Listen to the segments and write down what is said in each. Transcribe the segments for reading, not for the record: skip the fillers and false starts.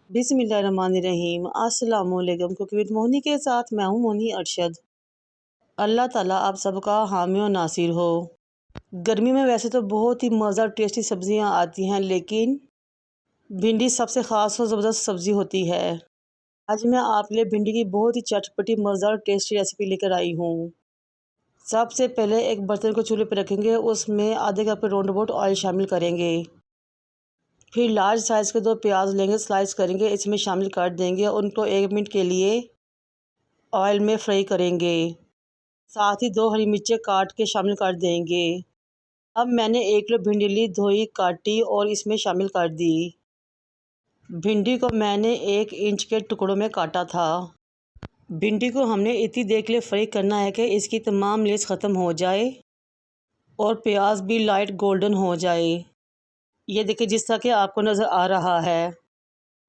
बिस्मिल्लाहिर्रहमानिर्रहीम। अस्सलामुअलैकुम। Cooking with Mohini के साथ मैं हूँ मोहिनी अरशद। अल्लाह ताला आप सबका हामी और नासिर हो। गर्मी में वैसे तो बहुत ही मज़ेदार टेस्टी सब्ज़ियाँ आती हैं, लेकिन भिंडी सबसे ख़ास और ज़बरदस्त सब्ज़ी होती है। आज मैं आप लिए भिंडी की बहुत ही चटपटी मज़ेदार टेस्टी रेसिपी लेकर आई हूँ। सबसे पहले एक बर्तन को चूल्हे पर रखेंगे, उसमें आधे कप के राउंड अबाउट ऑयल शामिल करेंगे। फिर लार्ज साइज़ के 2 प्याज लेंगे, स्लाइस करेंगे, इसमें शामिल कर देंगे। उनको 1 मिनट के लिए ऑयल में फ्राई करेंगे। साथ ही 2 हरी मिर्चें काट के शामिल कर देंगे। अब मैंने 1 किलो भिंडी ली, धोई, काटी और इसमें शामिल कर दी। भिंडी को मैंने 1 इंच के टुकड़ों में काटा था। भिंडी को हमने इतनी देर के लिए फ्राई करना है कि इसकी तमाम लेस ख़त्म हो जाए और प्याज भी लाइट गोल्डन हो जाए। ये देखिए, जिस तरह के आपको नज़र आ रहा है।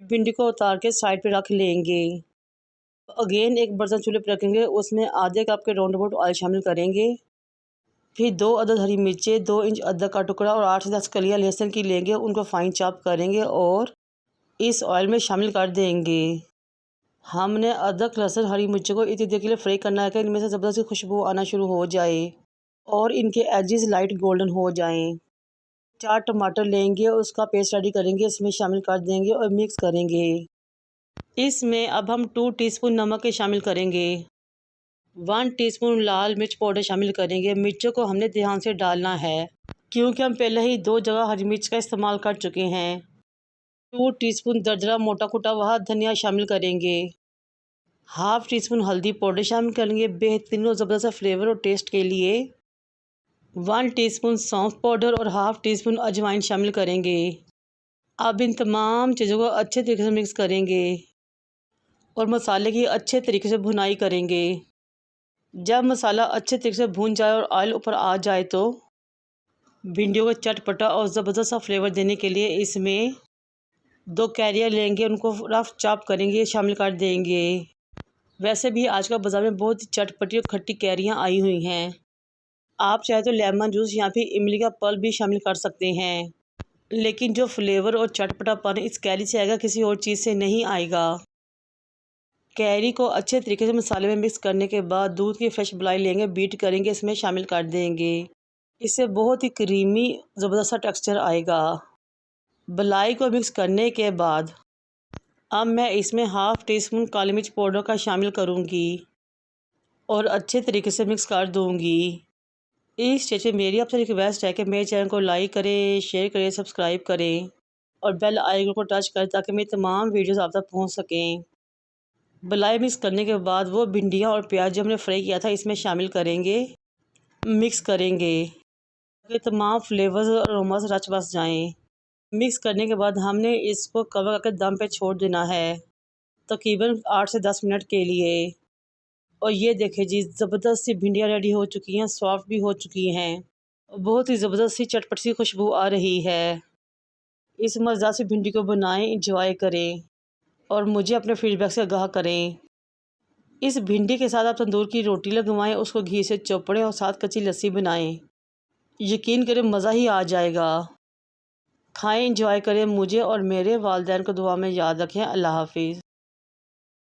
भिंडी को उतार के साइड पे रख लेंगे। अगेन एक बर्तन चूल्हे पर रखेंगे, उसमें आधे कप के राउंड अबाउट ऑयल शामिल करेंगे। फिर 2 अदद हरी मिर्चें, 2 इंच अदरक का टुकड़ा और 8 से 10 कलियां लहसुन की लेंगे। उनको फाइन चॉप करेंगे और इस ऑयल में शामिल कर देंगे। हमने अदरक, लहसुन, हरी मिर्चों को इतनी देर के लिए फ्राई करना है कि इनमें से ज़बरदस्त खुशबू आना शुरू हो जाए और इनके एजेस लाइट गोल्डन हो जाएं। 4 टमाटर लेंगे, उसका पेस्ट रेडी करेंगे, इसमें शामिल कर देंगे और मिक्स करेंगे। इसमें अब हम 2 टीस्पून नमक शामिल करेंगे। 1 टीस्पून लाल मिर्च पाउडर शामिल करेंगे। मिर्चों को हमने ध्यान से डालना है, क्योंकि हम पहले ही 2 जगह हरी मिर्च का इस्तेमाल कर चुके हैं। 2 टीस्पून दरदरा मोटा कुटा हुआ धनिया शामिल करेंगे। हाफ़ टीस्पून हल्दी पाउडर शामिल करेंगे, बेहतरीन और ज़बरदस्त फ्लेवर और टेस्ट के लिए। 1 टीस्पून सौंफ पाउडर और हाफ़ टीस्पून अजवाइन शामिल करेंगे। अब इन तमाम चीज़ों को अच्छे तरीके से मिक्स करेंगे और मसाले की अच्छे तरीके से भुनाई करेंगे। जब मसाला अच्छे तरीके से भून जाए और ऑयल ऊपर आ जाए, तो भिंडियों को चटपटा और ज़बरदस्त सा फ्लेवर देने के लिए इसमें 2 कैरियाँ लेंगे, उनको रफ चॉप करेंगे, शामिल कर देंगे। वैसे भी आजकल बाज़ार में बहुत ही चटपटी और खट्टी कैरियाँ आई हुई हैं। आप चाहे तो लेमन जूस या फिर इमली का पल्प भी शामिल कर सकते हैं, लेकिन जो फ्लेवर और चटपटापन इस कैरी से आएगा, किसी और चीज़ से नहीं आएगा। कैरी को अच्छे तरीके से मसाले में मिक्स करने के बाद दूध की फ्रेश मलाई लेंगे, बीट करेंगे, इसमें शामिल कर देंगे। इससे बहुत ही क्रीमी ज़बरदस्त सा टेक्सचर आएगा। मलाई को मिक्स करने के बाद अब मैं इसमें हाफ़ टीस्पून काली मिर्च पाउडर का शामिल करूँगी और अच्छे तरीके से मिक्स कर दूँगी। इस स्टेज पे मेरी आपसे रिक्वेस्ट है कि मेरे चैनल को लाइक करें, शेयर करें, सब्सक्राइब करें और बेल आइकन को टच करें, ताकि मेरी तमाम वीडियोस आप तक पहुंच सकें। मलाई मिक्स करने के बाद वो भिंडियाँ और प्याज जो हमने फ्राई किया था, इसमें शामिल करेंगे, मिक्स करेंगे ताकि तमाम फ्लेवर्स और अरोमास रच बस जाएँ। मिक्स करने के बाद हमने इसको कवर करके दम पे छोड़ देना है, तकरीबन 8 से 10 मिनट के लिए। और ये देखिए जी, ज़बरदस्त सी भिंडियाँ रेडी हो चुकी हैं, सॉफ्ट भी हो चुकी हैं, बहुत ही ज़बरदस्त सी चटपटी सी खुशबू आ रही है। इस मज़ेदार सी भिंडी को बनाएं, इंजॉय करें और मुझे अपने फीडबैक से आगाह करें। इस भिंडी के साथ आप तंदूर की रोटी लगवाएं, उसको घी से चौपड़ें और साथ कच्ची लस्सी बनाएं। यकीन करें, मज़ा ही आ जाएगा। खाएं, इंजॉय करें। मुझे और मेरे वालिदैन को दुआ में याद रखें। अल्लाह हाफिज़।